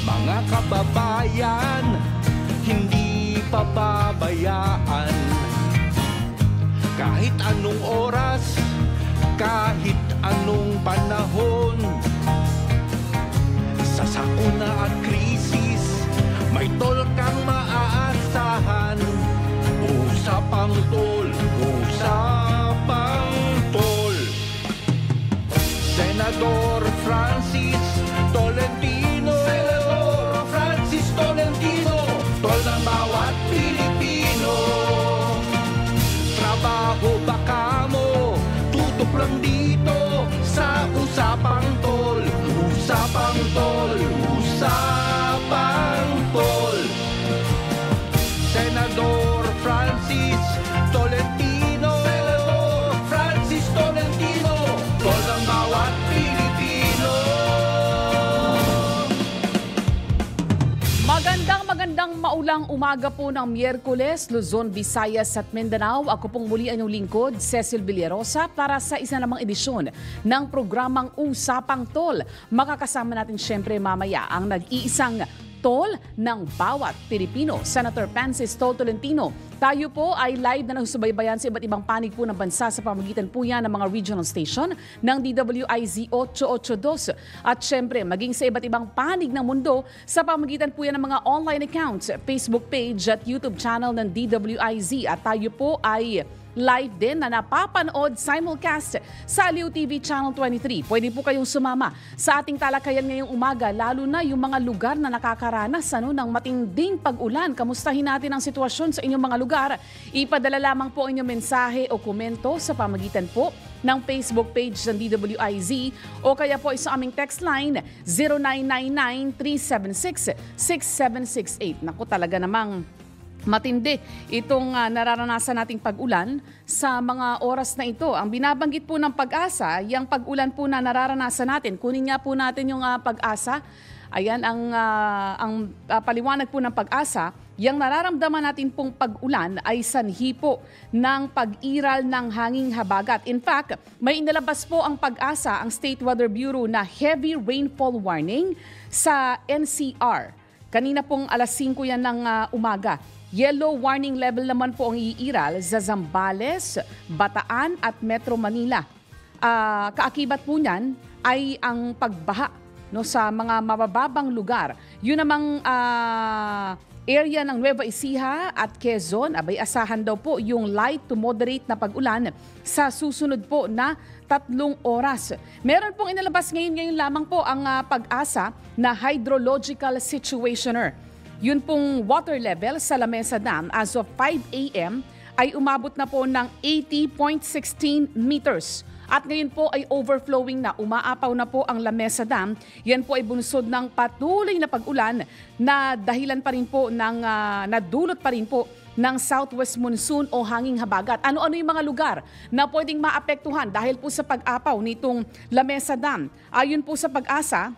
Mga kababayan, hindi pababayaan. Kahit anong oras, kahit anong panahon, sa sakuna at krisis, may tol kang maaasahan. Usapang tol, usapang tol. Senador Francis Tolentino, Senador Francis Tolentino, tol ng bawat Pilipino. Trabaho baka mo, tutok lang dito sa usapang tol. Usapang tol, usapang tol. Senador Francis Tolentino, Senador Francis Tolentino, tol ng bawat Pilipino. Magandang maulang umaga po ng Miyerkules, Luzon, Visayas at Mindanao. Ako pong muli ang inyong lingkod, Cecil Villarosa, para sa isa namang edisyon ng programang Usapang Tol. Makakasama natin syempre mamaya ang nag-iisang tol ng bawat Pilipino, Senator Francis Tolentino. Tayo po ay live na nagsubaybayan sa iba't ibang panig po ng bansa sa pamamagitan po yan ng mga regional station ng DWIZ 882. At syempre, maging sa iba't ibang panig ng mundo sa pamamagitan po yan ng mga online accounts, Facebook page at YouTube channel ng DWIZ. At tayo po ay live din na napapanood simulcast sa Aliw TV Channel 23. Pwede po kayong sumama sa ating talakayan ngayong umaga, lalo na yung mga lugar na nakakaranas ng matinding pag-ulan. Kamustahin natin ang sitwasyon sa inyong mga lugar. Ipadala lamang po inyong mensahe o komento sa pamagitan po ng Facebook page ng DWIZ o kaya po sa aming text line 0999-376-6768. Naku, talaga namang matindi itong nararanasan nating pag-ulan sa mga oras na ito. Ang binabanggit po ng Pag-asa, yung pag-ulan po na nararanasan natin. Kunin nga po natin yung Pag-asa. Ayan, ang paliwanag po ng Pag-asa, yung nararamdaman natin pong pag-ulan ay sanhi po ng pag-iral ng hanging habagat. In fact, may inilabas po ang Pag-asa, ang State Weather Bureau, na heavy rainfall warning sa NCR. Kanina pong alas 5 yan ng umaga. Yellow warning level naman po ang iiral sa Zambales, Bataan at Metro Manila. Kaakibat po niyan ay ang pagbaha sa mga mabababang lugar. Yun namang area ng Nueva Ecija at Quezon, abay asahan daw po yung light to moderate na pag-ulan sa susunod po na 3 oras. Meron pong inilabas ngayon lamang po ang Pag-asa na hydrological situationer. Yun pong water level sa Lamesa Dam as of 5 a.m. ay umabot na po ng 80.16 meters. At ngayon po ay overflowing na, umaapaw na po ang Lamesa Dam. Yan po ay bunsod ng patuloy na pag-ulan na dahilan pa rin po ng nadulot pa rin po ng southwest monsoon o hanging habagat. Ano-ano yung mga lugar na pwedeng maapektuhan dahil po sa pag-apaw nitong Lamesa Dam? Ayon po sa Pag-asa,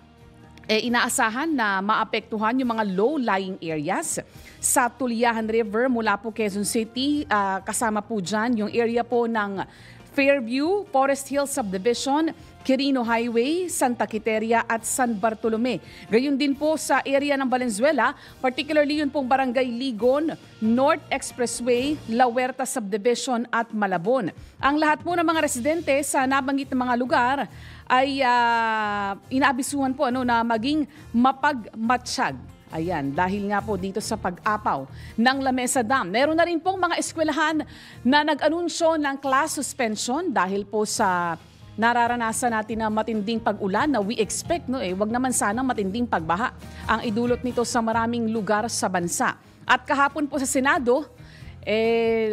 inaasahan na maapektuhan yung mga low-lying areas sa Tuliahan River mula po Quezon City. Kasama po dyan yung area po ng Fairview, Forest Hills Subdivision, Quirino Highway, Santa Quiteria at San Bartolome. Gayon din po sa area ng Valenzuela, particularly yun pong Barangay Ligon, North Expressway, La Huerta Subdivision at Malabon. Ang lahat po ng mga residente sa nabanggit na mga lugar ay inaabisuhan po na maging mapagmatsyag. Ayan, dahil nga po dito sa pag-apaw ng Lamesa Dam. Meron na rin pong mga eskwelahan na nag-anunsyo ng class suspension dahil po sa nararanasan natin na matinding pag-ulan na we expect, wag naman sanang matinding pagbaha ang idulot nito sa maraming lugar sa bansa. At kahapon po sa Senado,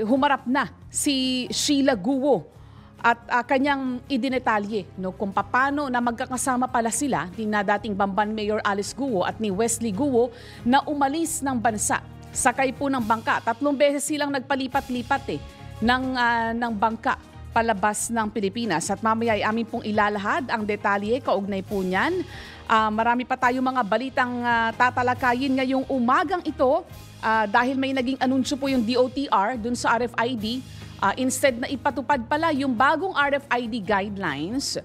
humarap na si Sheila Guo at kanyang idinetalye kung paano na magkakasama pala sila ni na dating Bamban Mayor Alice Guo at ni Wesley Guo na umalis ng bansa. Sakay po ng bangka. 3 beses silang nagpalipat-lipat ng bangka palabas ng Pilipinas. At mamaya ay amin pong ilalahad ang detalye kaugnay po niyan. Marami pa tayong mga balitang tatalakayin ngayong umagang ito dahil may naging anunsyo po yung DOTR dun sa RFID. Instead na ipatupad pala yung bagong RFID guidelines,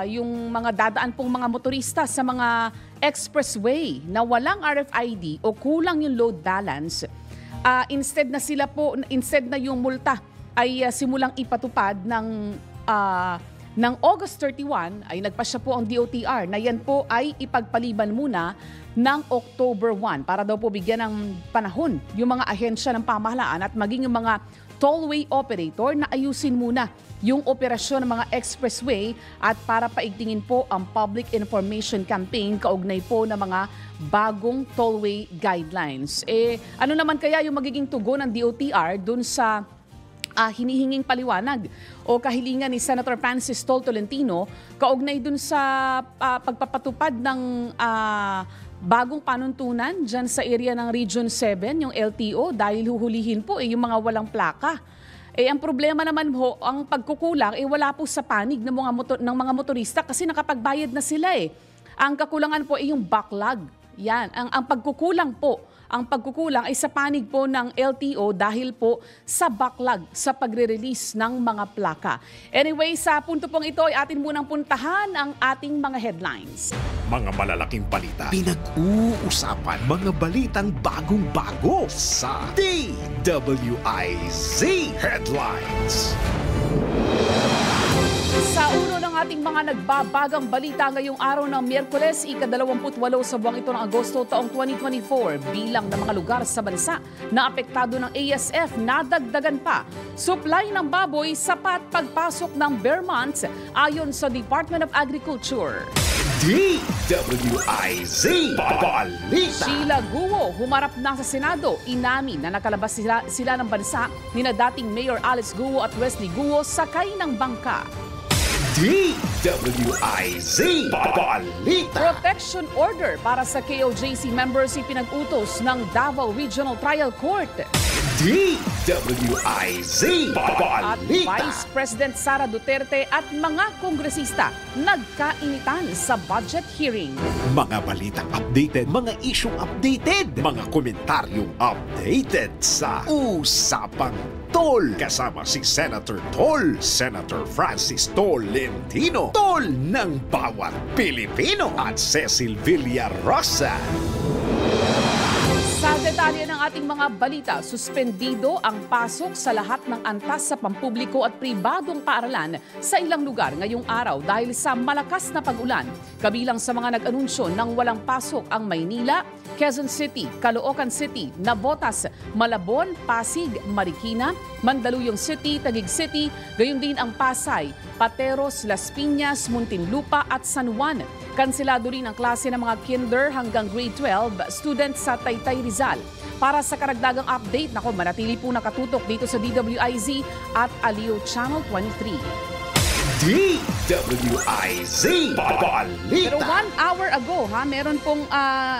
yung mga dadaan pong mga motorista sa mga expressway na walang RFID o kulang yung load balance, instead na yung multa ay simulang ipatupad ng August 31 ay nagpasya po ang DOTR na yan po ay ipagpaliban muna ng October 1 para daw po bigyan ng panahon yung mga ahensya ng pamahalaan at maging yung mga tollway operator na ayusin muna yung operasyon ng mga expressway at para paigtingin po ang public information campaign kaugnay po ng mga bagong tollway guidelines. Ano naman kaya yung magiging tugon ng DOTR dun sa hinihinging paliwanag o kahilingan ni Senator Francis Tolentino kaugnay dun sa pagpapatupad ng bagong panuntunan dyan sa area ng Region 7, yung LTO, dahil huhulihin po yung mga walang plaka. Ang problema naman po, ang pagkukulang, wala po sa panig ng mga motorista kasi nakapagbayad na sila . Ang kakulangan po ay yung backlog. Yan, ang pagkukulang ay sa panig po ng LTO dahil po sa backlog sa pagre-release ng mga plaka. Anyway, sa punto pong ito ay atin munang puntahan ang ating mga headlines. Mga malalaking balita, pinag-uusapan, mga balitang bagong-bago sa DWIZ Headlines. Sa uno ng ating mga nagbabagang balita ngayong araw ng Miyerkules, ika-28 sa buwang ito ng Agosto taong 2024, bilang ng mga lugar sa bansa na apektado ng ASF nadagdagan pa. Supply ng baboy sapat pagpasok ng bare months ayon sa Department of Agriculture. DWIZ Balita. Sheila Guo humarap na sa Senado. Inamin na nakalabas sila ng bansa ni na dating Mayor Alice Guo at Wesley Guo sakay ng bangka. DWIZ Balita. Protection order para sa KOJC members ipinag-utos ng Davao Regional Trial Court. DWIZ At Balita. Vice President Sara Duterte at mga kongresista nagkainitan sa budget hearing. Mga balitang updated, mga isyong updated, mga komentaryong updated sa Usapang Tol. Kasama si Senator Tol, Senator Francis Tolentino, Tol ng bawat Pilipino, at Cecil Villarosa. Sa detalye ng ating mga balita, suspendido ang pasok sa lahat ng antas sa pampubliko at pribadong paaralan sa ilang lugar ngayong araw dahil sa malakas na pag-ulan. Kabilang sa mga nag-anunsyo ng walang pasok ang Maynila, Quezon City, Caloocan City, Navotas, Malabon, Pasig, Marikina, Mandaluyong City, Taguig City, gayon din ang Pasay, Pateros, Las Piñas, Muntinlupa at San Juan. Kanselado rin ang klase ng mga kinder hanggang grade 12 students sa Taytay Rizal. Para sa karagdagang update, manatili po nakatutok dito sa DWIZ at Aliw Channel 23. DWIZ Pero 1 Balita. hour ago, meron pong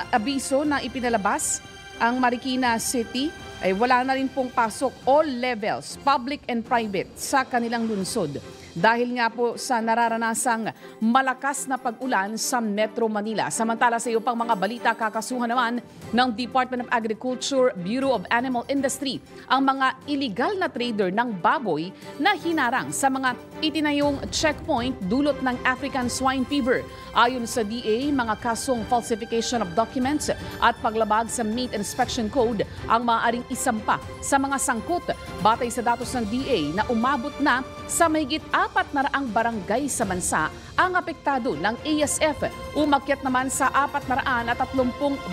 abiso na ipinalabas ang Marikina City. Ay wala na rin pong pasok all levels, public and private, sa kanilang lungsod. Dahil nga po sa nararanasang malakas na pag-ulan sa Metro Manila. Samantala sa iyo pang mga balita, kakasuhan naman ng Department of Agriculture, Bureau of Animal Industry ang mga illegal na trader ng baboy na hinarang sa mga itinayong checkpoint dulot ng African Swine Fever. Ayon sa DA, mga kasong falsification of documents at paglabag sa Meat Inspection Code ang maaaring isampa sa mga sangkot. Batay sa datos ng DA na umabot na sa mahigit 400 barangay sa bansa ang apektado ng ASF. Umakyat naman sa 430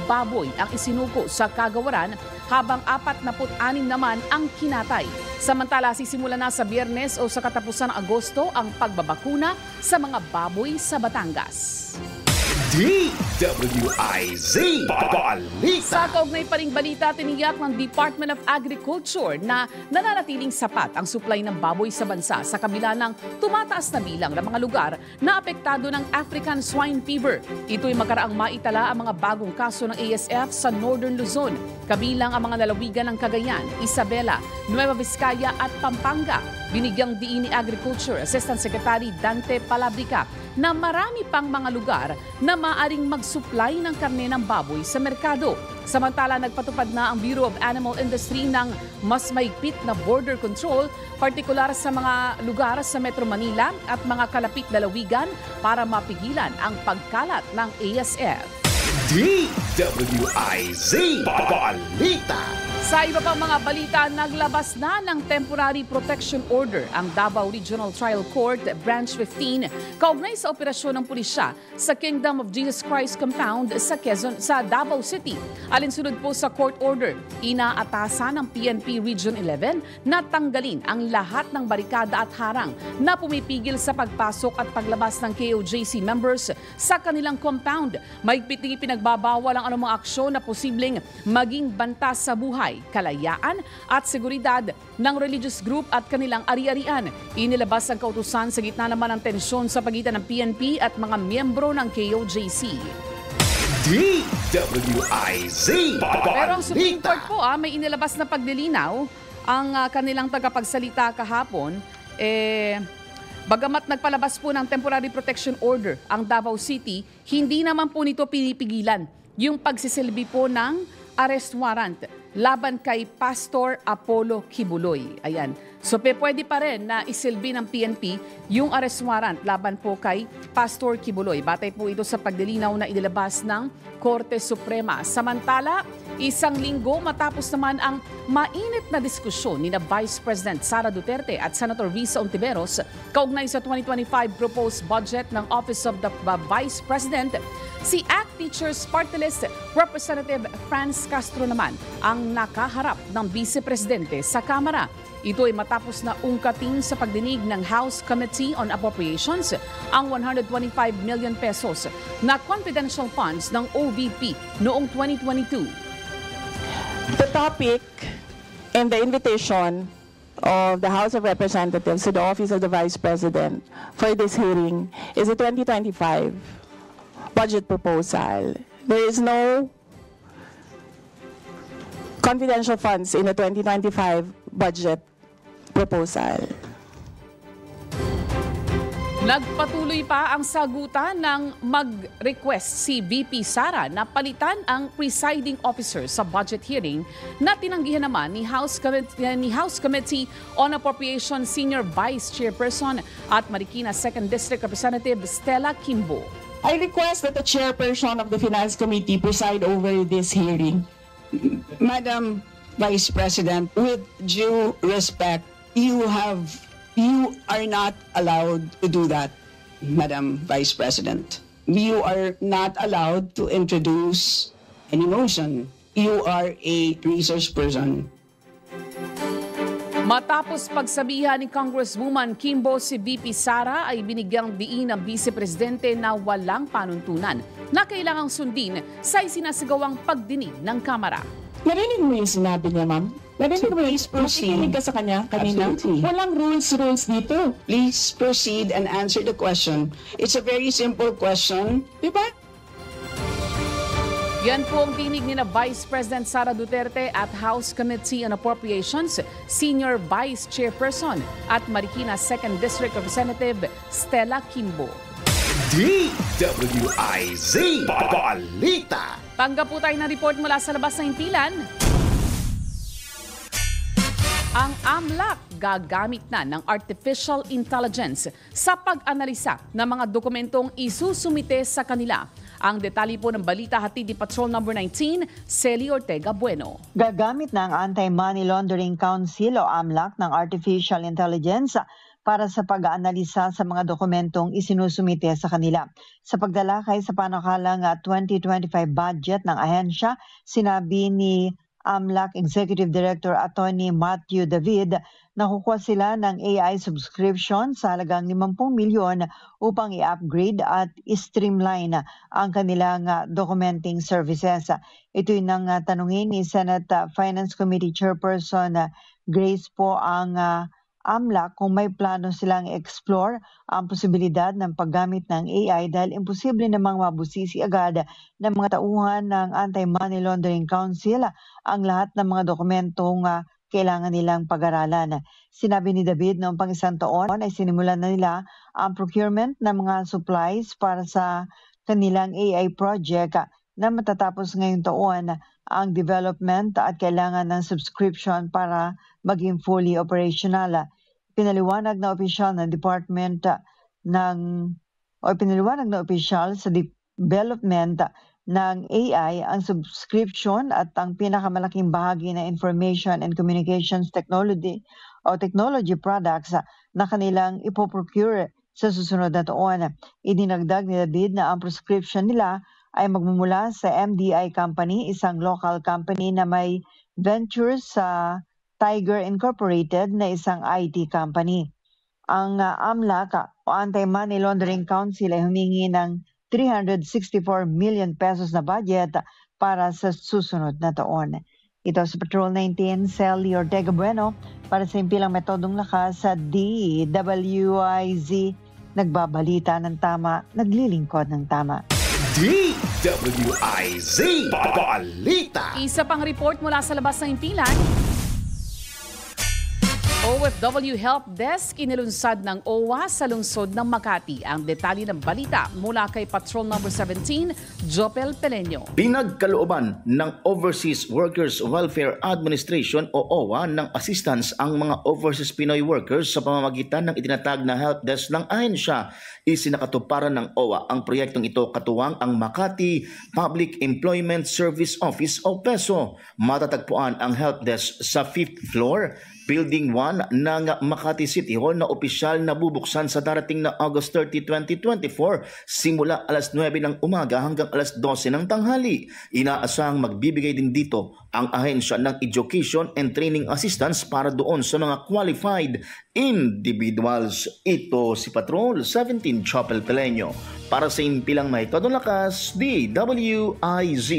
baboy ang isinuko sa kagawaran habang 46 naman ang kinatay. Samantala, sisimula na sa Biyernes o sa katapusan ng Agosto ang pagbabakuna sa mga baboy sa Batangas. DWIZ Balita. Sa kaugnay pa ring balita, tiniyak ng Department of Agriculture na nananatiling sapat ang supply ng baboy sa bansa sa kabila ng tumataas na bilang ng mga lugar na apektado ng African Swine Fever. Ito'y makaraang maitala ang mga bagong kaso ng ASF sa Northern Luzon, kabilang ang mga lalawigan ng Cagayan, Isabela, Nueva Vizcaya at Pampanga. Binigyang diin ni Agriculture Assistant Secretary Dante Palabrica na marami pang mga lugar na maaring mag-supply ng karne ng baboy sa merkado. Samantala, nagpatupad na ang Bureau of Animal Industry ng mas mahigpit na border control, partikular sa mga lugar sa Metro Manila at mga kalapit lalawigan para mapigilan ang pagkalat ng ASF. DWIZ Balita. Sa iba pang mga balita, naglabas na ng Temporary Protection Order ang Davao Regional Trial Court Branch 15 kaugnay sa operasyon ng pulisya sa Kingdom of Jesus Christ Compound sa Davao City. Alinsunod po sa court order, inaatasan ng PNP Region 11 na tanggalin ang lahat ng barikada at harang na pumipigil sa pagpasok at paglabas ng KOJC members sa kanilang compound. Mahigpit ding ipinagbabawal ang anumang aksyon na posibleng maging banta sa buhay, kalayaan at seguridad ng religious group at kanilang ari-arian. Inilabas ang kautusan sa gitna naman ng tensyon sa pagitan ng PNP at mga miyembro ng KOJC. DWIZ Pero ang Supreme Balita. Court po may inilabas na paglilinaw ang kanilang tagapagsalita kahapon. Bagamat nagpalabas po ng Temporary Protection Order ang Davao City, hindi naman po nito pinipigilan yung pagsisilbi po ng arrest warrant laban kay Pastor Apollo Kibuloy. Ayan. So pwede pa rin na isilbi ng PNP yung arrest warrant laban po kay Pastor Kibuloy. Batay po ito sa pagdilinaw na inilabas ng Korte Suprema. Samantala, isang linggo matapos naman ang mainit na diskusyon ni Vice President Sara Duterte at Senator Risa Ontiveros kaugnay sa 2025 proposed budget ng Office of the Vice President, si ACT Teachers Party List Representative Franz Castro naman ang nakaharap ng Vice Presidente sa Kamara. Ito ay matapos na ungkatin sa pagdinig ng House Committee on Appropriations ang 125 million pesos na confidential funds ng OVP noong 2022. The topic and the invitation of the House of Representatives to the Office of the Vice President for this hearing is the 2025 budget proposal. There is no confidential funds in the 2025 budget proposal. Nagpatuloy pa ang sagutan ng mag-request si VP Sara na palitan ang presiding officer sa budget hearing na tinanggihan naman ni House Committee on Appropriations Senior Vice Chairperson at Marikina 2nd District Representative Stella Kimbo. I request that the chairperson of the Finance Committee preside over this hearing. Madam Vice President, with due respect, you are not allowed to do that, Madam Vice President. You are not allowed to introduce any motion. You are a resource person. Matapos pagsabihan ni Congresswoman Kimbo si VP Sara ay binigyang diin ng Vice Presidente na walang panuntunan na kailangang sundin sa isinasagawang pagdinig ng Kamara. Narinig mo yung sinabi niya, ma'am? Narinig mo yung nakikinig ka sa kanya kanina? Absolutely. Walang rules dito. Please proceed and answer the question. It's a very simple question. Diba? Yan po ang tinig ni na Vice President Sara Duterte at House Committee on Appropriations Senior Vice Chairperson at Marikina 2nd District Representative Stella Kimbo. DWIZ Balita. Tanggap po tayo ng report mula sa labas ng impilan. Ang AMLAC gagamit na ng artificial intelligence sa pag-analisa ng mga dokumentong isusumite sa kanila. Ang detalye po ng balita hatid ni Patrol No. 19, Celi Ortega Bueno. Gagamit na ang Anti-Money Laundering Council o AMLAC ng artificial intelligence para sa pag-aanalisa sa mga dokumentong isinusumite sa kanila. Sa pagdalakay sa panakalang 2025 budget ng ahensya, sinabi ni AMLAC Executive Director Atty. Matthew David na kukuha sila ng AI subscription sa halagang 50 milyon upang i-upgrade at i-streamline ang kanilang documenting services. Ito'y nang tanungin ni Senate Finance Committee Chairperson Grace po ang AMLAC kung may plano silang explore ang posibilidad ng paggamit ng AI dahil imposible namang mabusisi agad ng mga tauhan ng Anti-Money Laundering Council ang lahat ng mga dokumentong kailangan nilang pag-aralan. Sinabi ni David noong pang-isang taon ay sinimulan na nila ang procurement ng mga supplies para sa kanilang AI project na matatapos ngayong taon ang development at kailangan ng subscription para maging fully operational. Pinaliwanag na opisyal ng department pinaliwanag na opisyal sa development ng AI ang subscription at ang pinakamalaking bahagi ng information and communications technology o technology products na kanilang ipoprocure sa susunod na taon. Idinagdag ni David na ang prescription nila ay magmumula sa MDI Company, isang local company na may ventures sa Tiger Incorporated na isang IT company. Ang AMLAC o Anti-Money Laundering Council ay humingi ng 364 million pesos na budget para sa susunod na taon. Ito sa Patrol 19, Sally Ortega Bueno para sa Impilang Metodong Lakas sa DWIZ. Nagbabalita ng tama, naglilingkod ng tama. DWIZ Balita. Isa pang report mula sa labas ng impilan. OFW Help Desk inilunsad ng OWA sa lungsod ng Makati. Ang detalye ng balita mula kay Patrol Number 17, Jopel Peleño. Pinagkalooban ng Overseas Workers Welfare Administration o OWA ng assistance ang mga overseas Pinoy workers sa pamamagitan ng itinatag na help desk ng ahensya. Isinakatuparan ng OWA ang proyektong ito katuwang ang Makati Public Employment Service Office o PESO. Matatagpuan ang help desk sa 5th floor, Building 1 ng Makati City Hall na opisyal na bubuksan sa darating na August 30, 2024 simula alas 9 ng umaga hanggang alas 12 ng tanghali. Inaasahang magbibigay din dito ang ahensya ng education and training assistance para doon sa mga qualified individuals. Ito si Patrol 17 Chopel Peleño. Para sa Impilang Metodong Lakas, DWIZ.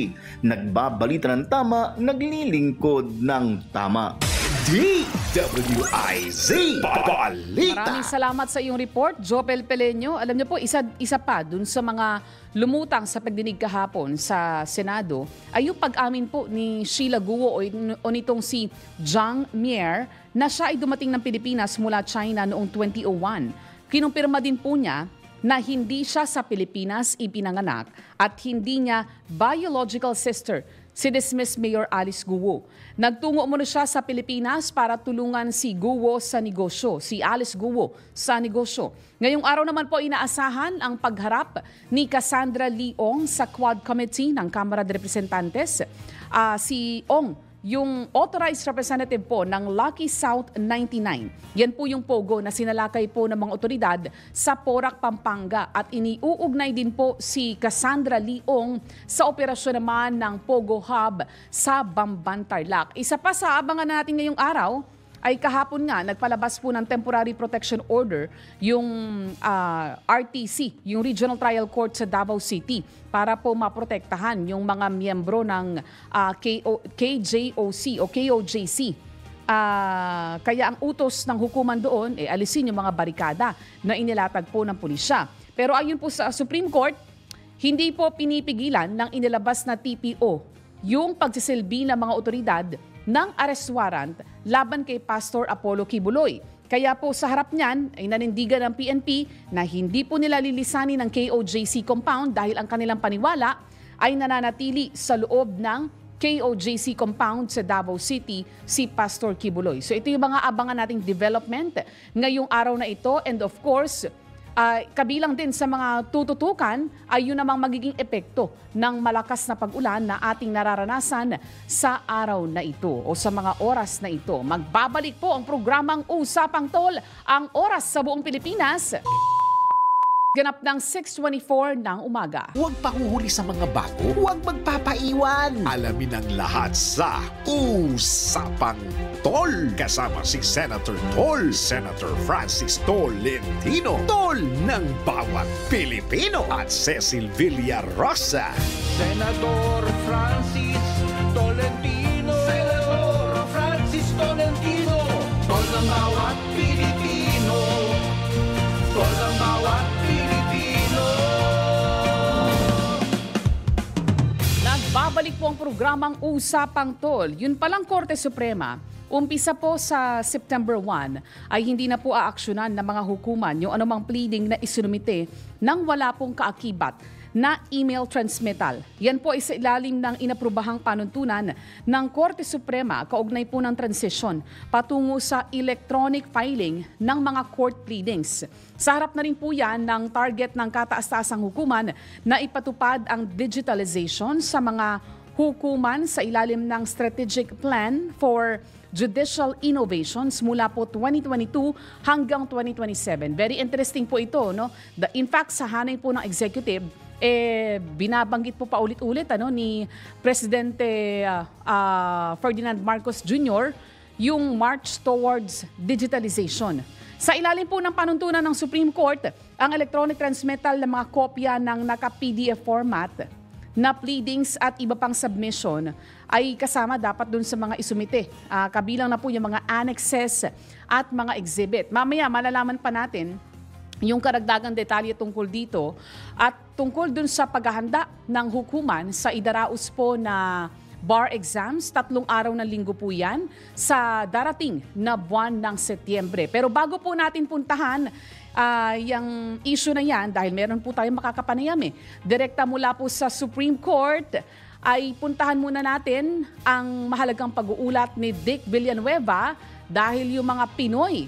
Nagbabalita ng tama, naglilingkod ng tama. DWIZ Balita. Maraming salamat sa iyong report, Jopel Peleño. Alam niyo po, isa pa dun sa mga lumutang sa pagdinig kahapon sa Senado ay yung pag-amin po ni Sheila Guo o nitong si Zhang Mier na siya ay dumating ng Pilipinas mula China noong 2001. Kinumpirma din po niya na hindi siya sa Pilipinas ipinanganak at hindi niya biological sister si dismissed Mayor Alice Guo. Nagtungo muna siya sa Pilipinas para tulungan si Guo sa negosyo, si Alice Guo sa negosyo. Ngayong araw naman po inaasahan ang pagharap ni Cassandra Leong sa Quad Committee ng Kamara de Representantes. Si Ong, yung authorized representative po ng Lucky South 99. Yan po yung pogo na sinalakay po ng mga otoridad sa Porac, Pampanga at iniuugnay din po si Cassandra Leong sa operasyon naman ng Pogo Hub sa Bamban, Tarlac. Isa pa sa abangan natin ngayong araw ay kahapon nga nagpalabas po ng temporary protection order yung RTC, yung Regional Trial Court sa Davao City para po maprotektahan yung mga miyembro ng KJOC o KOJC. Kaya ang utos ng hukuman doon, alisin yung mga barikada na inilatag po ng pulisya. Pero ayon po sa Supreme Court, hindi po pinipigilan ng inilabas na TPO yung pagsisilbi ng mga otoridad ng arrest warrant laban kay Pastor Apollo Kibuloy. Kaya po sa harap niyan ay nanindigan ng PNP na hindi po nila lilisanin ng KOJC compound dahil ang kanilang paniwala ay nananatili sa loob ng KOJC compound sa Davao City si Pastor Kibuloy. So ito yung mga abangan nating development ngayong araw na ito, and of course, kabilang din sa mga tututukan ay yun namang magiging epekto ng malakas na pag-ulan na ating nararanasan sa araw na ito o sa mga oras na ito. Magbabalik po ang programang Usapang Tol, ang oras sa buong Pilipinas. Ganap ng 6:24 ng umaga. Huwag pahuhuli sa mga bago, huwag magpapaiwan. Alamin ang lahat sa Usapang Tol. Kasama si Senator Tol, Senator Francis Tolentino, Tol ng bawat Pilipino, at Cecil Villarosa. Senador Francis Tolentino, Senador Francis Tolentino, tol ng bawat Pilipino, tol ng bawat Pilipino. Nagbabalik po ang programang Usapang Tol. Yun palang Korte Suprema, umpisa po sa September 1 ay hindi na po aaksyonan ng mga hukuman yung anumang pleading na isinumite nang wala pong kaakibat na email transmittal. Yan po ay sa ilalim ng inaprubahang panuntunan ng Korte Suprema kaugnay po ng transisyon patungo sa electronic filing ng mga court pleadings. Sa harap na rin po yan ng target ng kataas-taasang hukuman na ipatupad ang digitalization sa mga hukuman sa ilalim ng Strategic Plan for Judicial Innovations mula po 2022 hanggang 2027. Very interesting po ito, no? In fact, sa hanay po ng executive, binabanggit po paulit-ulit ni Presidente Ferdinand Marcos Jr. yung march towards digitalization. Sa ilalim po ng panuntunan ng Supreme Court, ang electronic transmittal ng mga kopya ng naka-PDF format na pleadings at iba pang submission ay kasama dapat dun sa mga isumite. Kabilang na po yung mga annexes at mga exhibit. Mamaya malalaman pa natin yung karagdagang detalye tungkol dito at tungkol dun sa paghahanda ng hukuman sa idaraos po na bar exams. 3 araw na linggo po yan sa darating na buwan ng Setyembre. Pero bago po natin puntahan yung issue na yan, dahil meron po tayong makakapanayam direkta mula po sa Supreme Court, ay puntahan muna natin ang mahalagang pag-uulat ni Dick Villanueva dahil yung mga Pinoy,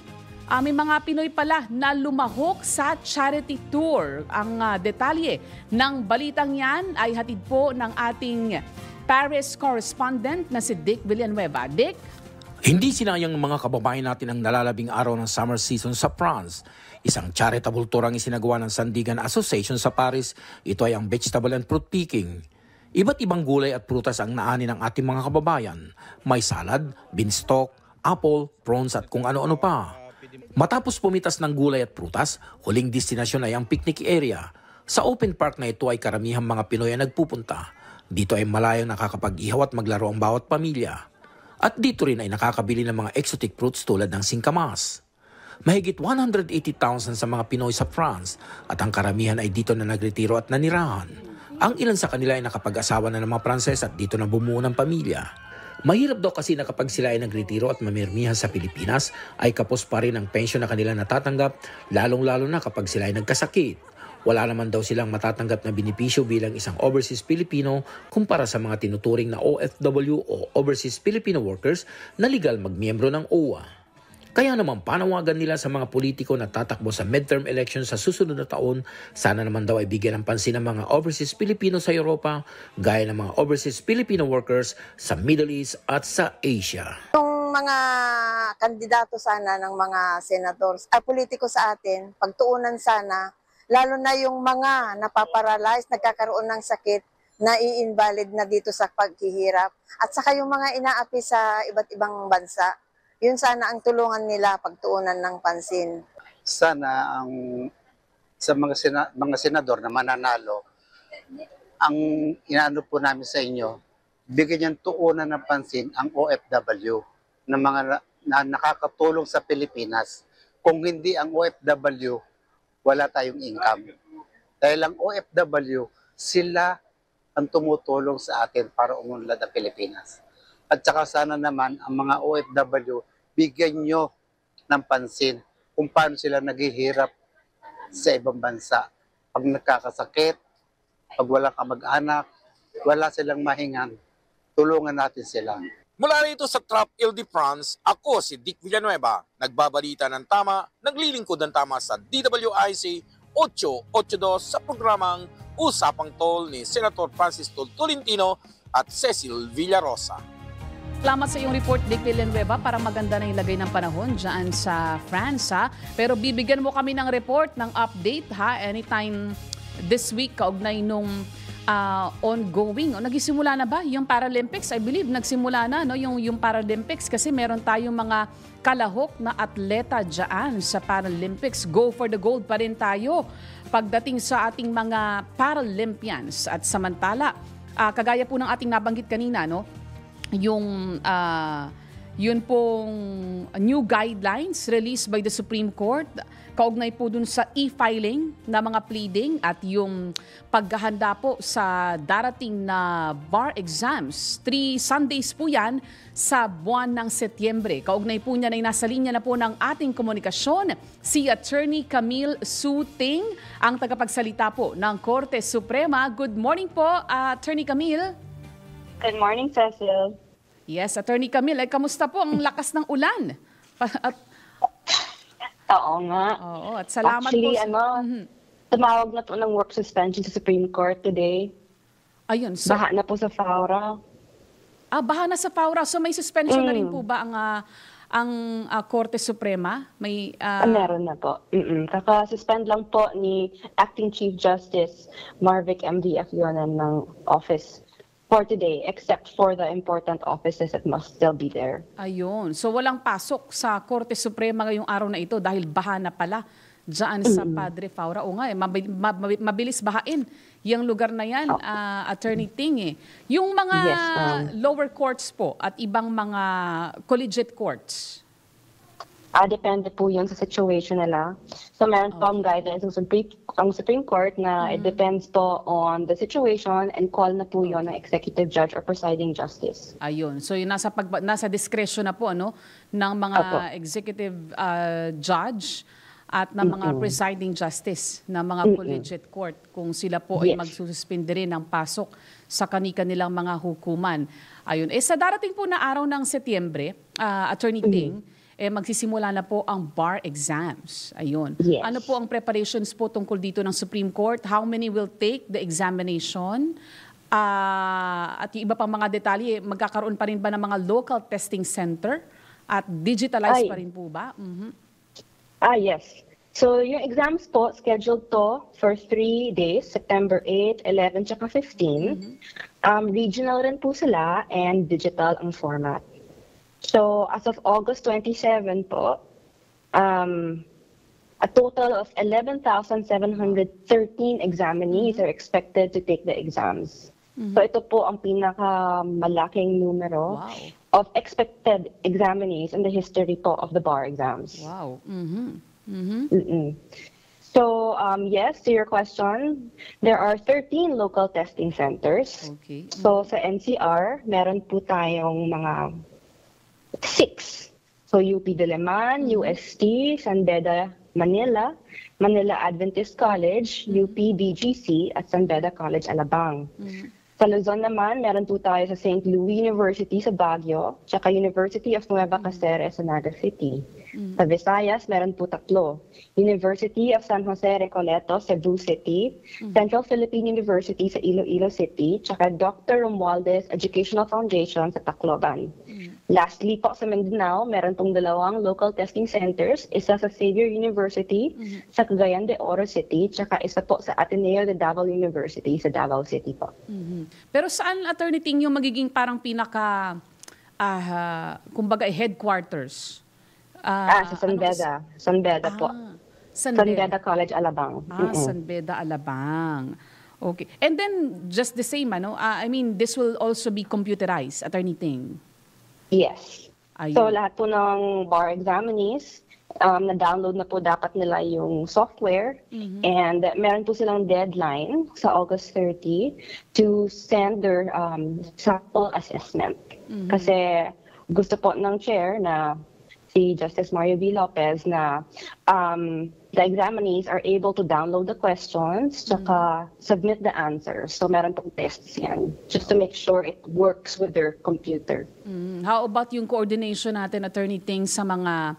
may mga Pinoy pala na lumahok sa charity tour. Ang detalye ng balitang yan ay hatid po ng ating Paris correspondent na si Dick Villanueva. Dick? Hindi sinayang ng mga kababayan natin ang nalalabing araw ng summer season sa France. Isang charitable tour ang isinagawa ng Sandigan Association sa Paris. Ito ay ang vegetable and fruit picking. Iba't ibang gulay at prutas ang naani ng ating mga kababayan. May salad, beanstalk, apple, prawns at kung ano-ano pa. Matapos pumitas ng gulay at prutas, huling destinasyon ay ang picnic area. Sa open park na ito ay karamihang mga Pinoy ang nagpupunta. Dito ay malayang nakakapag-ihaw at maglaro ang bawat pamilya. At dito rin ay nakakabili ng mga exotic fruits tulad ng singkamas. Mahigit 180,000 sa mga Pinoy sa France at ang karamihan ay dito na nagretiro at nanirahan. Ang ilan sa kanila ay nakapag-asawa na ng mga Pranses at dito na bumuo ng pamilya. Mahirap daw kasi na kapag sila ay nagretiro at mamirmihan sa Pilipinas ay kapos pa rin ang pensyon na kanila natatanggap, lalong-lalo na kapag sila ay nagkasakit. Wala naman daw silang matatanggap na benepisyo bilang isang overseas Filipino kumpara sa mga tinuturing na OFW o Overseas Filipino Workers na legal magmiyembro ng OWA. Kaya naman panawagan nila sa mga politiko na tatakbo sa midterm elections sa susunod na taon, sana naman daw ay bigyan ng pansin ng mga overseas Filipino sa Europa, gaya ng mga overseas Filipino workers sa Middle East at sa Asia. Yung mga kandidato sana ng mga senators, politiko sa atin, pagtuunan sana, lalo na yung mga napaparalyze, nagkakaroon ng sakit, na-i-invalid na dito sa paghihirap, at saka yung mga inaapi sa iba't ibang bansa. Yun sana ang tulungan nila pagtuunan ng pansin. Sana ang sa mga senador na mananalo, ang inaano po namin sa inyo, bigyan niyan tuunan ng pansin ang OFW na mga na nakakatulong sa Pilipinas. Kung hindi ang OFW, wala tayong income. Dahil ang OFW, sila ang tumutulong sa atin para umunlad ang Pilipinas. At saka sana naman ang mga OFW, bigyan nyo ng pansin kung paano sila naghihirap sa ibang bansa. Pag nagkakasakit, pag wala kamag-anak, wala silang mahingan, tulungan natin sila. Mula rito sa Trop Ile-de-France, ako si Dick Villanueva, nagbabalita ng tama, naglilingkod ng tama sa DWIC 882 sa programang Usapang Tol ni Senator Francis Tolentino at Cecil Villarosa. Salamat sa iyong report, Dick Villanueva, para maganda na ilagay ng panahon dyan sa France. Pero bibigyan mo kami ng report, ng update anytime this week kaugnay nung ongoing. Nagisimula na ba yung Paralympics? I believe nagsimula na yung Paralympics kasi meron tayong mga kalahok na atleta dyan sa Paralympics. Go for the gold pa rin tayo pagdating sa ating mga Paralympians. At samantala, kagaya po ng ating nabanggit kanina, yung Yun pong new guidelines released by the Supreme Court kaugnay po dun sa e-filing na mga pleading at yung paghahanda po sa darating na bar exams. 3 Sundays po yan sa buwan ng Setyembre. Kaugnay po niya ay nasa linya na po ng ating komunikasyon si Attorney Camille Suting, ang tagapagsalita po ng Korte Suprema. Good morning po, Attorney Camille. Good morning, Cecil. Yes, Attorney Camille, kamusta po ang lakas ng ulan? Oo nga. Oo, at salamat Actually, po. Tumawag na po ng work suspension sa Supreme Court today. Ayun. So, Baha na po sa Faura. baha na sa Faura. So may suspension na rin po ba ang Korte Suprema? May Meron na po. Kaka-suspend lang po ni Acting Chief Justice Marvic M.V. Afionan ng office for today, except for the important offices that must still be there. Ayun. So walang pasok sa Korte Suprema ngayong araw na ito dahil baha na pala dyan sa Padre Faura. O nga, mabilis bahain yung lugar na yan, Attorney Ting. Yung mga lower courts po at ibang mga collegiate courts. Depende po yun sa situation nila. So meron po ang guidelines ang Supreme Court na it depends po on the situation and call na po yun ng executive judge or presiding justice. Ayun. So yun nasa discretion na po ng mga executive judge at ng mga presiding justice ng mga collegiate court kung sila po ay magsususpinde rin ng pasok sa kanilang mga hukuman. Ayun. Sa darating po na araw ng Setyembre, Attorney Ting, magsisimula na po ang bar exams. Ayun. Yes. Ano po ang preparations po tungkol dito ng Supreme Court? How many will take the examination? At yung iba pang mga detalye, magkakaroon pa rin ba ng mga local testing center? At digitalized pa rin po ba? Yes. So yung exams po, scheduled to for 3 days, September 8, 11, tsaka 15. Regional rin po sila and digital ang format. So, as of August 27 po, a total of 11,713 examinees are expected to take the exams. So, ito po ang pinakamalaking numero of expected examinees in the history po of the bar exams. Wow. So, yes, to your question, there are 13 local testing centers. Okay. So, sa NCR, meron po tayong mga 6. So UP Diliman, UST, San Beda, Manila, Manila Adventist College, UP BGC, at San Beda College, Alabang. Sa Luzon naman, meron po tayo sa St. Louis University sa Baguio, tsaka University of Nueva Cáceres sa Naga City. Sa Visayas, meron po 3. University of San Jose Recoleto, Cebu City, Central Philippine University sa Iloilo City, tsaka Dr. Romualdez Educational Foundation sa Tacloban. Lastly po sa Mindanao, meron pong 2 local testing centers, isa sa Xavier University sa Cagayan de Oro City, tsaka isa po sa Ateneo de Davao University sa Davao City po. Pero saan, Attorney Ting, yung magiging parang pinaka, kumbaga, headquarters? Sa San Beda. San Beda po. San Beda College, Alabang. San Beda, Alabang. Okay. And then, just the same, I mean, this will also be computerized, Attorney Ting? Yes. Ayun. So, lahat po ng bar examinees, na-download na po dapat nila yung software. And meron po silang deadline sa August 30 to send their sample assessment. Kasi gusto po ng chair na si Justice Mario V. Lopez na the examinees are able to download the questions tsaka submit the answers. So meron pong tests yan just to make sure it works with their computer. How about yung coordination natin, Attorney Ting, sa mga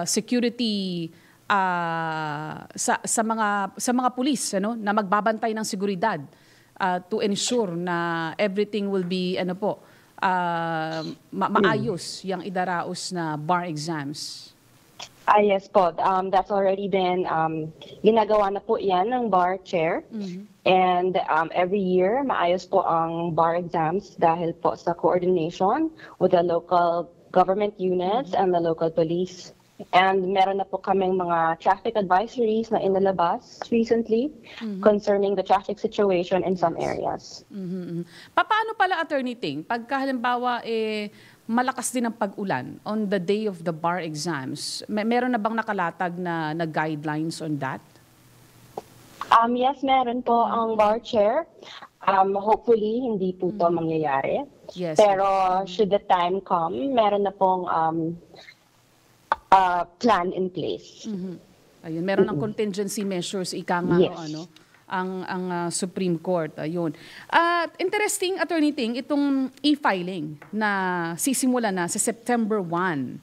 security sa mga pulis na magbabantay ng seguridad to ensure na everything will be maayos yung idaraos na bar exams? Yes po. That's already been, ginagawa na po yan ng bar chair. And every year, maayos po ang bar exams dahil po sa coordination with the local government units and the local police. And meron na po kaming mga traffic advisories na inalabas recently concerning the traffic situation in some areas. Paano pala, Attorney Ting, pagka halimbawa malakas din ang pag-ulan on the day of the bar exams, meron na bang nakalatag na guidelines on that? Yes, meron po ang bar chair. Hopefully, hindi po ito mangyayari. Yes. Pero should the time come, meron na pong plan in place. Ayun, meron ng contingency measures ika nga Yes. ang Supreme Court. Ayun. Interesting, Attorney Ting, itong e-filing na sisimula na sa September 1.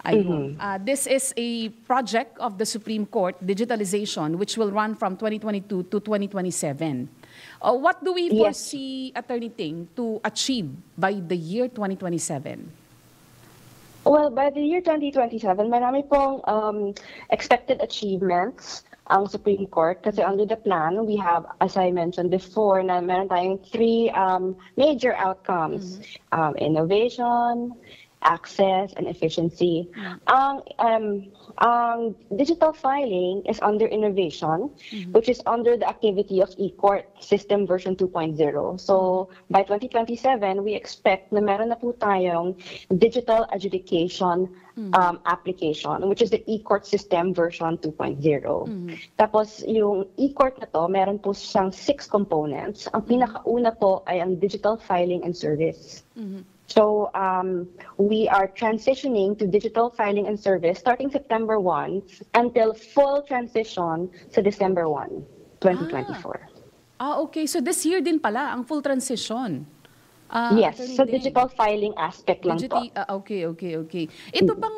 Ayun. This is a project of the Supreme Court, digitalization, which will run from 2022 to 2027. What do we foresee, Attorney Ting, to achieve by the year 2027? Well, by the year 2027, marami pong expected achievements ang Supreme Court kasi under the plan, we have, as I mentioned before, na meron tayong 3 major outcomes. Innovation, access, and efficiency. Ang digital filing is under innovation, which is under the activity of eCourt System version 2.0. So by 2027, we expect na meron na po tayong digital adjudication application, which is the eCourt System version 2.0. Tapos yung eCourt na to, meron po siyang 6 components. Ang pinakauna po ay ang digital filing and service. So we are transitioning to digital filing and service starting September 1 until full transition sa December 1, 2024. Okay. So this year din pala ang full transition. Yes, Attorney so Ting. digital filing aspect lang po. Okay. Ito bang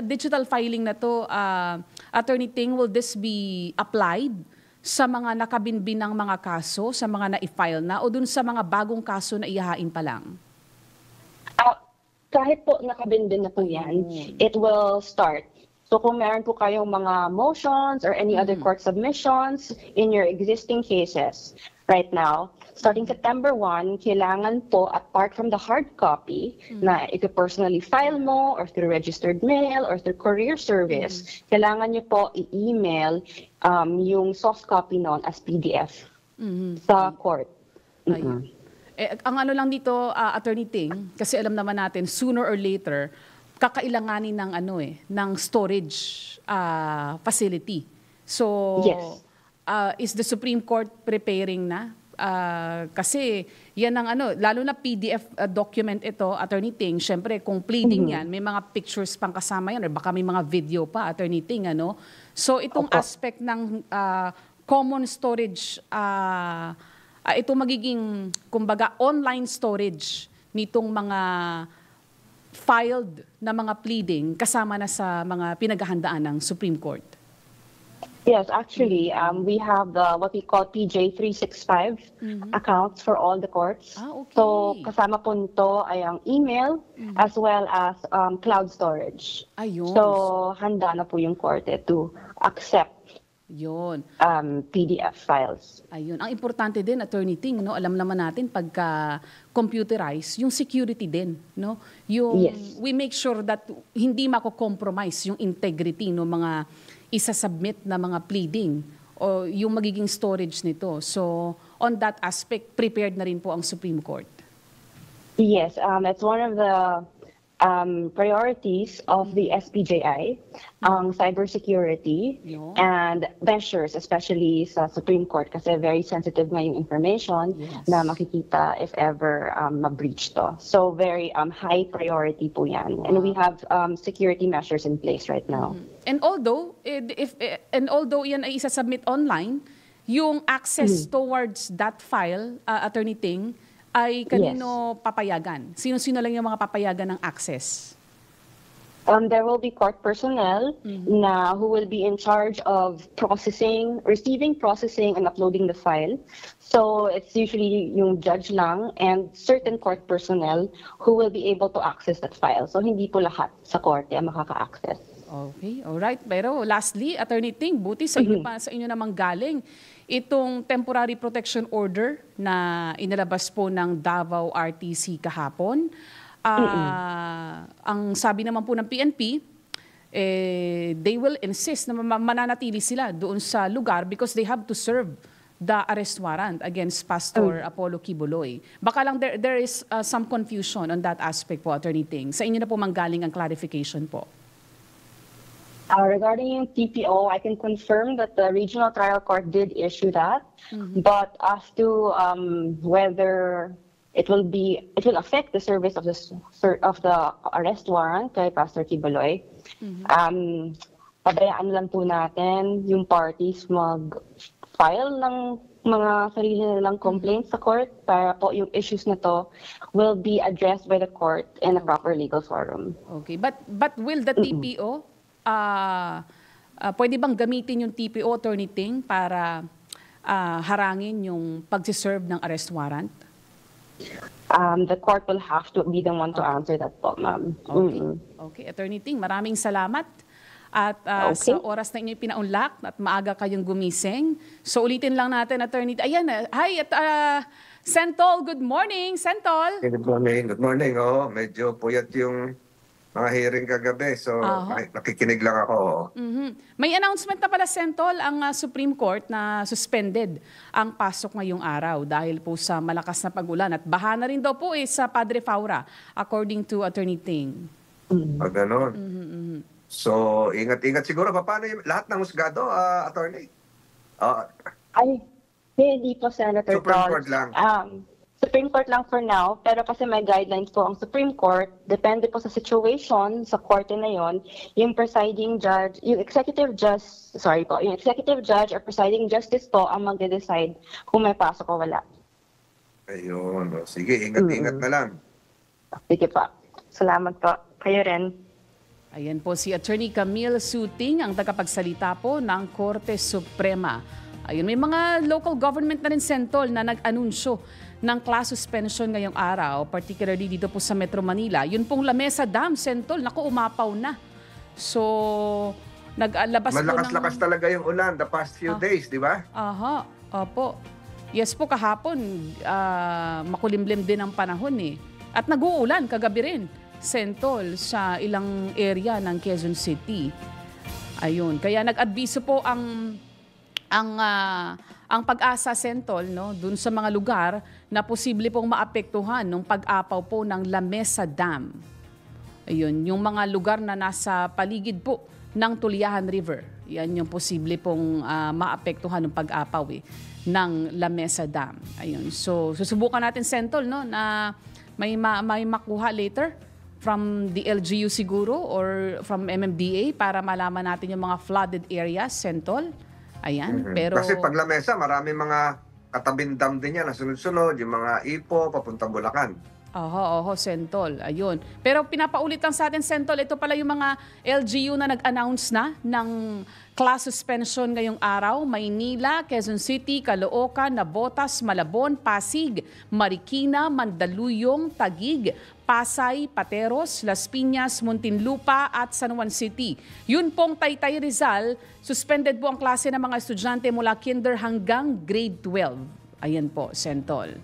digital filing na to, Attorney Ting, will this be applied sa mga nakabinbin ng mga kaso, sa mga na-file na, o dun sa mga bagong kaso na ihahain pa lang? Kahit po nakabinbin na po yan, it will start. So kung meron po kayong mga motions or any other court submissions in your existing cases right now, starting September 1, kailangan po, apart from the hard copy na personally file mo or through registered mail or through courier service, kailangan nyo po i-email yung soft copy noon as PDF sa court. Ang ano lang dito, Attorney Ting, kasi alam naman natin, sooner or later, kakailanganin ng ng storage facility. So, Yes. Is the Supreme Court preparing na? Kasi yan ang lalo na PDF document ito, Attorney Ting, syempre kung pleading yan, may mga pictures pang kasama yan or baka may mga video pa, Attorney Ting, So, itong aspect ng common storage, ito magiging, kumbaga, online storage nitong mga filed na mga pleading kasama na sa mga pinaghahandaan ng Supreme Court. Yes, actually, we have what we call PJ 365 accounts for all the courts. Okay. So kasama po nito ay ang email as well as cloud storage. Ayun. So handa na po yung korte to accept Yun. PDF files. Ayun. Ang importante din, Attorney Ting, alam naman natin pagka computerized, yung security din, Yung we make sure that hindi mako-compromise yung integrity ng mga isa-submit na mga pleading o yung magiging storage nito. So, on that aspect, prepared na rin po ang Supreme Court. Yes, it's one of the priorities of the SPJI, cybersecurity and measures, especially sa Supreme Court kasi very sensitive nga yung information na makikita if ever ma-breach to. So very high priority po yan. And we have security measures in place right now. And although yan ay isa-submit online, yung access towards that file, Attorney Ting, ay kanino papayagan? Sino-sino lang yung mga papayagan ng access? There will be court personnel na who will be in charge of receiving, processing, and uploading the file. So it's usually yung judge lang and certain court personnel who will be able to access that file. So hindi po lahat sa korte ang makaka-access. Okay, alright. Pero lastly, Attorney Ting, buti sa inyo namang galing itong temporary protection order na inilabas po ng Davao RTC kahapon. Ang sabi naman po ng PNP, they will insist na mananatili sila doon sa lugar because they have to serve the arrest warrant against Pastor Apollo Kibuloy. Baka lang there is some confusion on that aspect po, Attorney Ting. Sa inyo na po manggaling ang clarification po. Regarding yung TPO, I can confirm that the Regional Trial Court did issue that. But as to whether it will affect the service of the arrest warrant kay Pastor Kibuloy, pabayaan lang po natin yung parties mag-file ng mga sarili nilang complaints sa court para po yung issues na to will be addressed by the court in a proper legal forum. Okay, but will the TPO pwede bang gamitin yung TPO, Attorney Ting, para harangin yung pagsiserve ng arrest warrant? The court will have to be the one to answer that po, ma'am. Okay. Okay, Attorney Ting, maraming salamat. At sa oras na inyo pinaunlak at maaga kayong gumising. So ulitin lang natin, Attorney. Ayan, hi, Sentol, good morning, Sentol. Good morning, good morning. Oh, medyo puyat yung mga hearing kagabi, so nakikinig lang ako. May announcement na pala, Sentol, ang Supreme Court na suspended ang pasok ngayong araw dahil po sa malakas na pag-ulan. At baha na rin daw po sa Padre Faura, according to Attorney Ting. Ganon. So, ingat-ingat siguro. Paano yung lahat ng husgado, Attorney? Ay, hindi po, Senator Supreme Court lang. Supreme Court lang for now, pero kasi may guidelines po ang Supreme Court, depende po sa situation, sa korte na yon, yung presiding judge, yung executive judge or presiding justice po ang magde-decide kung may pasok o wala. Ayun. Sige, ingat-ingat na lang. Sige po. Salamat po. Kayo rin. Ayan po si Attorney Camille Suting, ang tagapagsalita po ng Korte Suprema. Ayun, may mga local government na rin, Sentol, na nag-anunsyo ng class suspension ngayong araw, particularly dito po sa Metro Manila. Yun pong Lamesa Dam, Sentol, naku, umapaw na. So, naglabas po ng... Malakas-lakas talaga yung ulan the past few days, di ba? Aha, opo. Yes po, kahapon, makulimlim din ang panahon eh. At nag-uulan kagabi rin, Sentol, sa ilang area ng Quezon City. Ayun, kaya nag-adviso po ang Pag-asa, Sentol, no, dun sa mga lugar na posible pong maapektuhan ng pag-apaw po ng Lamesa Dam. Ayun, yung mga lugar na nasa paligid po ng Tuliahan River. Yan yung posible pong maapektuhan ng pag-apaw ng Lamesa Dam. Ayun. So, susubukan natin, Sentol, no, na may makuha later from the LGU siguro or from MMDA para malaman natin yung mga flooded areas, Sentol. Ayan, pero... Kasi pag Lamesa, marami mga katabing-dam din yan na sunod-sunod, yung mga Ipo, papuntang Bulacan. Oho, Sentol. Ayun. Pero pinapaulit lang sa atin, Sentol, ito pala yung mga LGU na nag-announce na ng class suspension ngayong araw. Maynila, Quezon City, Caloocan, Navotas, Malabon, Pasig, Marikina, Mandaluyong, Taguig, Pasay, Pateros, Las Piñas, Muntinlupa at San Juan City. Yun pong Taytay Rizal, suspended po ang klase ng mga estudyante mula kinder hanggang grade 12. Ayan po, Sentol.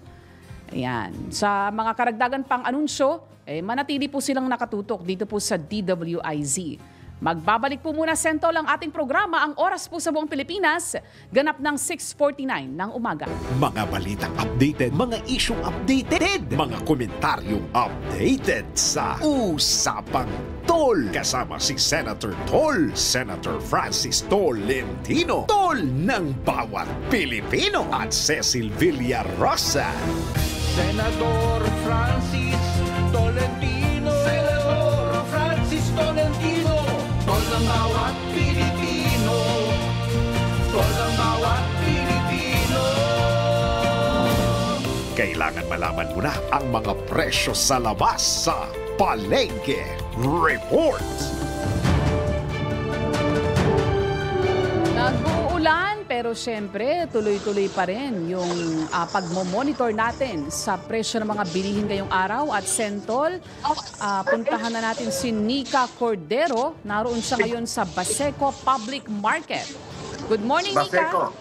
Ayan. Sa mga karagdagan pang anunsyo, manatili po silang nakatutok dito po sa DWIZ. Magbabalik po muna, Sentol, ang ating programa. Ang oras po sa buong Pilipinas, ganap ng 6:49 ng umaga. Mga balitang updated, mga isyong updated, mga komentaryong updated sa Usapang Tol. Kasama si Senator Tol, Senator Francis Tolentino, Tol ng bawat Pilipino, at Cecil Villarosa. Senador Francis Tolentino, Senador Francis Tolentino, tol ng bawat Pilipino, tol ng bawat Pilipino. Kailangan malaman mo na ang mga presyo sa labas sa Palengke Report. Nag-uulan pero syempre tuloy-tuloy pa rin yung pagmomonitor natin sa presyo ng mga bilihin ngayong araw. At Sentol, puntahan na natin si Nika Cordero. Naroon siya ngayon sa Baseco Public Market. Good morning, Nika.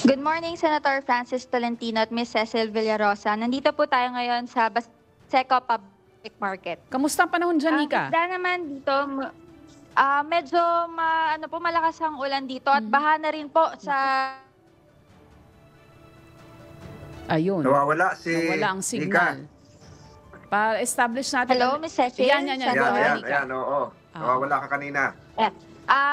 Good morning, Senator Francis Tolentino at Ms. Cecil Villarosa. Nandito po tayo ngayon sa Baseco Public Market. Kamusta ang panahon dyan, Nika? Isda naman dito, Medyo malakas ang ulan dito at baha na rin po sa... Ayun. Nawawala si Nawala ang signal. Pa-establish natin. Hello, Ms. Cecil? Ayan, oo. Nawawala ka kanina.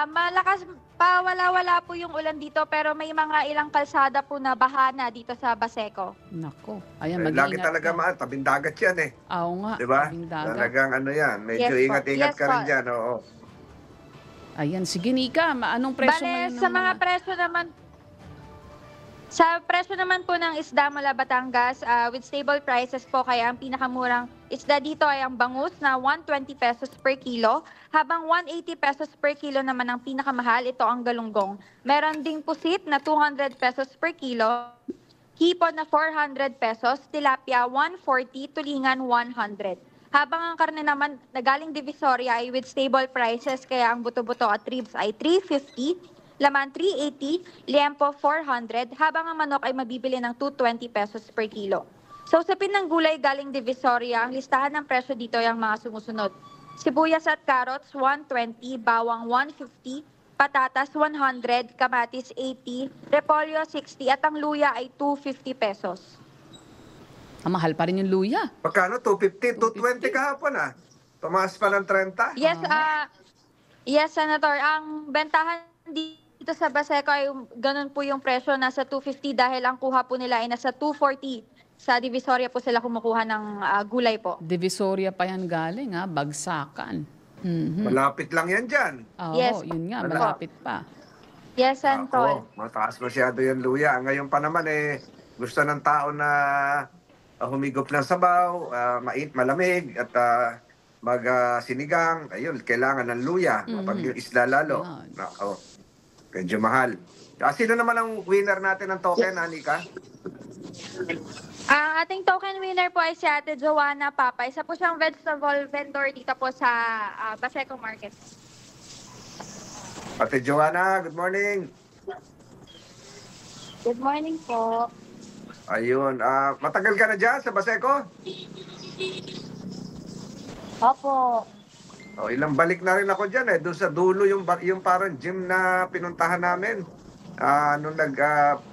Malakas pa, wala po yung ulan dito pero may mga ilang kalsada po na baha na dito sa Baseco. Nako. Ayan, Lagi talaga tabing dagat yan eh. Oo nga, diba? tabing dagat. Talagang yan. Medyo ingat-ingat ka rin dyan. Oo. Ayan, sige Nika, anong presyo ngayon? Sa mga presyo naman, sa presyo naman po ng isda mula Batangas, with stable prices po, kaya ang pinakamurang isda dito ay ang bangus na 120 pesos per kilo, habang 180 pesos per kilo naman ang pinakamahal, ito ang galunggong. Meron ding pusit na 200 pesos per kilo, hipon na 400 pesos, tilapia 140, tulingan 100. Habang ang karne naman na galing Divisoria ay with stable prices, kaya ang buto-buto at ribs ay 350, laman 380, liempo 400, habang ang manok ay mabibili ng 220 pesos per kilo. So sa ng gulay galing Divisoria, ang listahan ng presyo dito ay ang mga sumusunod. Sibuyas at carrots 120, bawang 150, patatas 100, kamatis 80, repolyo 60 at ang luya ay 250 pesos. Mahal pa rin yung luya. Magkano? 250? 220 kahapon Tumaas pa ng 30? Yes, Senator. Ang bentahan dito sa Baseco ay ganun po yung presyo, nasa 250 dahil ang kuha po nila ay nasa 240. Sa Divisoria po sila kumukuha ng gulay po. Divisoria pa yan galing, bagsakan. Malapit lang yan dyan. Oo, yun nga, malapit pa. Yes, Senator. Mataas masyado yung luya. Ngayon pa naman gusto ng tao na humigop ng sabaw, malamig at sinigang. Ayun, kailangan ng luya. Pag yung isla lalo. Medyo mahal. Sino naman ang winner natin ng token, Anika? Ang ating token winner po ay si Ate Joanna Papa. Isa po siyang vegetable vendor dito po sa Baseco Market. Ate Joanna, good morning. Good morning po. Ayun, matagal ka na dyan sa Baseco? Opo. Ilang balik na rin ako dyan doon sa dulo yung parang gym na pinuntahan namin. Nung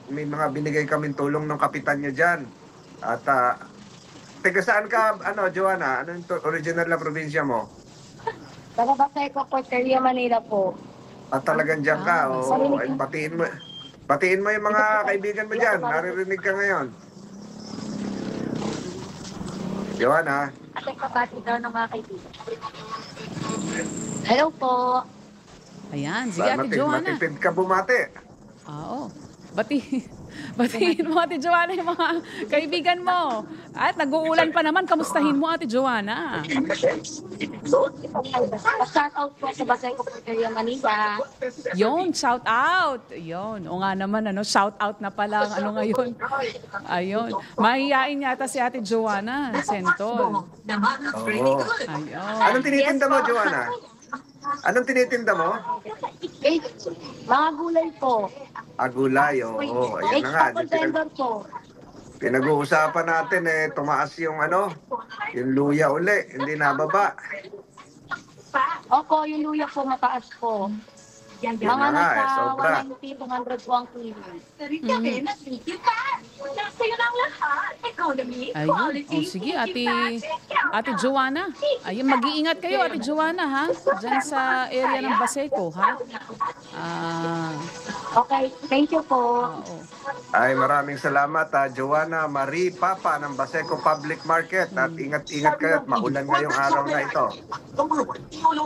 may mga binigay kaming tulong ng kapitan nyo dyan. At taga saan ka, Joanna? Ano yung original na probinsya mo? Taga Baseco, Porteria, Manila po. At talagang dyan ka. Batiin mo yung mga kaibigan mo dyan. Naririnig ka ngayon. Joanna? Ating kapatid daw ng mga kaibigan. Hello po. Ayan, sige Ate Joanna. Matipid ka bumati. Oo. Batiin mo, Ate Joanna, yung mga kaibigan mo. At nag-uulan pa naman, kamustahin mo, Ate Joanna? Shout out po sa Baseco, Porteria, Manila. Yun, shout out. Yun, o nga naman, shout out na pala ngayon. Ayun. Mahihain yata si Ate Joanna, Sentol. Oo. Ayun. Anong tinitinda mo, Joanna? Anong tinitinda mo? Mga gulay po. Gulay, oo. Ayan na nga. Pinag-uusapan natin tumaas yung yung luya uli, hindi nababa. Opo, yung luya po mataas po. Mga nasa 190, 200 po ang kilo. Ayun. O sige, Ate Joanna. Ayun, mag-iingat kayo, Ate Joanna, ha? Diyan sa area ng Baseco, ha? Okay, thank you po. Ay, maraming salamat, Joanna Marie Papa ng Baseco Public Market. At ingat-ingat kayo at maulan ngayong araw na ito.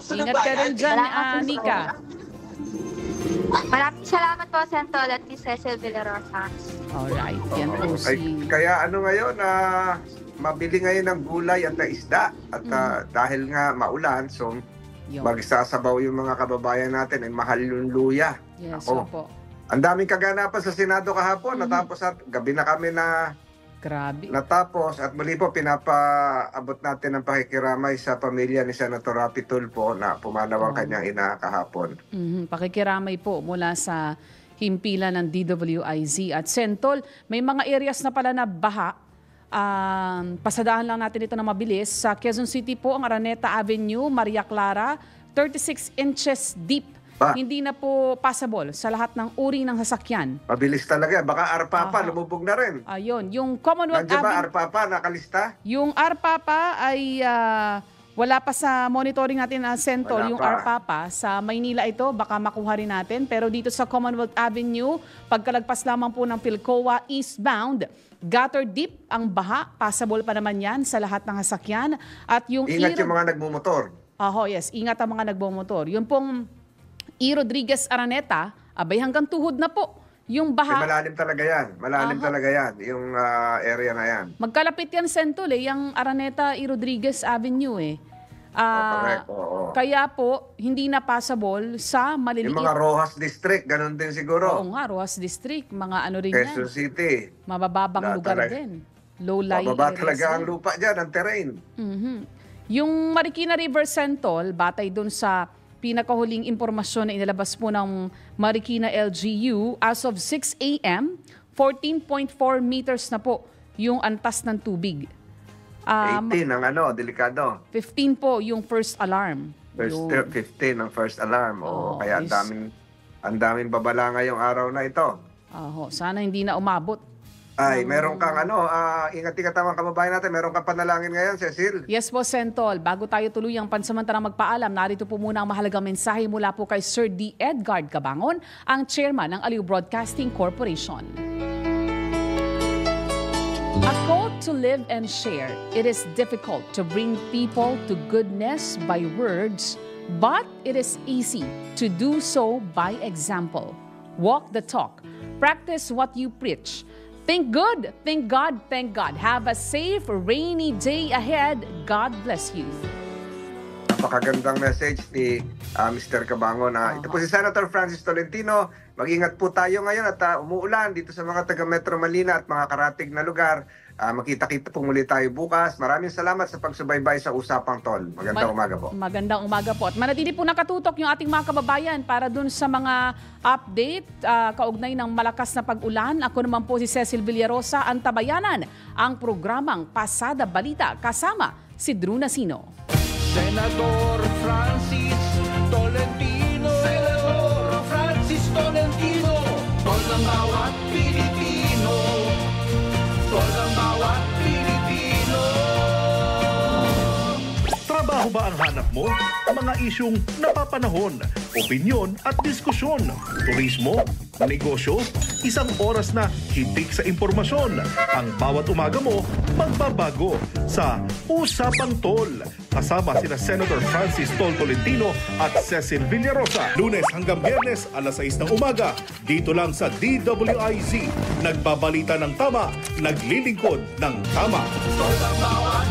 Ingat ka rin dyan, Nika. Maraming salamat po, Sentol at Ms. Cecil Villarosa. Alright, yan po si... Kaya ngayon, mabili ngayon ng gulay at isda. At dahil nga maulan, so magsasabaw yung mga kababayan natin, mahal yung luya. Yes, opo. Ang daming kaganapan sa Senado kahapon. Natapos at gabi na kami na grabe. Natapos at muli po pinapaabot natin ang pakikiramay sa pamilya ni Senator Rapi Tulfo na pumanaw ang kanyang ina kahapon. Pakikiramay po mula sa himpilan ng DWIZ at Sentol. May mga areas na pala na baha. Pasadahan lang natin ito na mabilis. Sa Quezon City po, ang Araneta Avenue, Maria Clara, 36 inches deep. Hindi na po passable sa lahat ng uri ng sasakyan. Mabilis talaga. Baka Arpapa, lumubog na rin. Ayun, yung Commonwealth Nandiyan ba Avenue. Arpapa, nakalista? Yung Arpapa ay wala pa sa monitoring natin na Sentol, Wala yung pa. Arpapa. Sa Maynila ito, baka makuha rin natin. Pero dito sa Commonwealth Avenue, pagkalagpas lamang po ng Pilcoa eastbound, gutter deep ang baha. Passable pa naman yan sa lahat ng sasakyan. At yung Ingat yung mga nagmumotor. Yes, ingat ang mga nagbomotor. Yung pong E. Rodriguez Araneta, abay hanggang tuhod na po. Yung baha. Malalim talaga yan. Malalim talaga yan. Yung area na yan. Magkalapit yan, Sentol, yung Araneta E. Rodriguez Avenue eh. Correct, oo. Kaya po, hindi na passable sa maliliit. Yung mga Rojas District, ganun din siguro. Oo nga, Rojas District, mga ano rin Quezon yan. City. Mabababang Wala lugar talaga. din. Low-lying Mababa areas talaga ang din. lupa dyan, ang terrain. Yung Marikina River Sentol, batay dun sa pinakahuling impormasyon na inilabas po ng Marikina LGU, as of 6 a.m., 14.4 meters na po yung antas ng tubig. 18 ang delikado. 15 po yung first alarm. First, Yung- 15 ang first alarm. Kaya is- ang daming babala ngayong araw na ito. Sana hindi na umabot. Ay, meron kang ingat-ingat ang mga kababayan natin. Meron kang panalangin ngayon, Cecil. Yes po, Sentol. Bago tayo tuluyang pansamantalang magpaalam, narito po muna ang mahalagang mensahe mula po kay Sir D. Edgard Cabangon, ang chairman ng Aliw Broadcasting Corporation. A call to live and share. It is difficult to bring people to goodness by words, but it is easy to do so by example. Walk the talk. Practice what you preach. Think good. Thank God. Thank God. Have a safe, rainy day ahead. God bless you. Napakagandang message ni Mr. Cabangon. Ito po si Senator Francis Tolentino. Mag-ingat po tayo ngayon at umuulan dito sa mga taga Metro Manila at mga karatig na lugar. Makita-kita po muli tayo bukas. Maraming salamat sa pagsubaybay sa Usapang Tol. Magandang umaga po. Magandang umaga po. At manatili po nakatutok yung ating mga kababayan para dun sa mga update kaugnay ng malakas na pag-ulan. Ako naman po si Cecil Villarosa, ang tabayanan, ang programang Pasada Balita kasama si Drew Nasino. Senador Francis Tolentino. Senador Francis Tolentino. Tol ng bawat Pilipino. Tol ng bawat Pilipino. Trabaho ba ang hanap mo? Mga isyung napapanahon, opinyon at diskusyon, turismo, negosyo, isang oras na hitik sa impormasyon. Ang bawat umaga mo, magbabago sa Usapang Tol. Kasama sina Senator Francis Tol Tolentino at Cecil Villarosa. Lunes hanggang Biyernes, alas 6 ng umaga. Dito lang sa DWIZ. Nagbabalita ng tama, naglilingkod ng tama. Tol ng bawat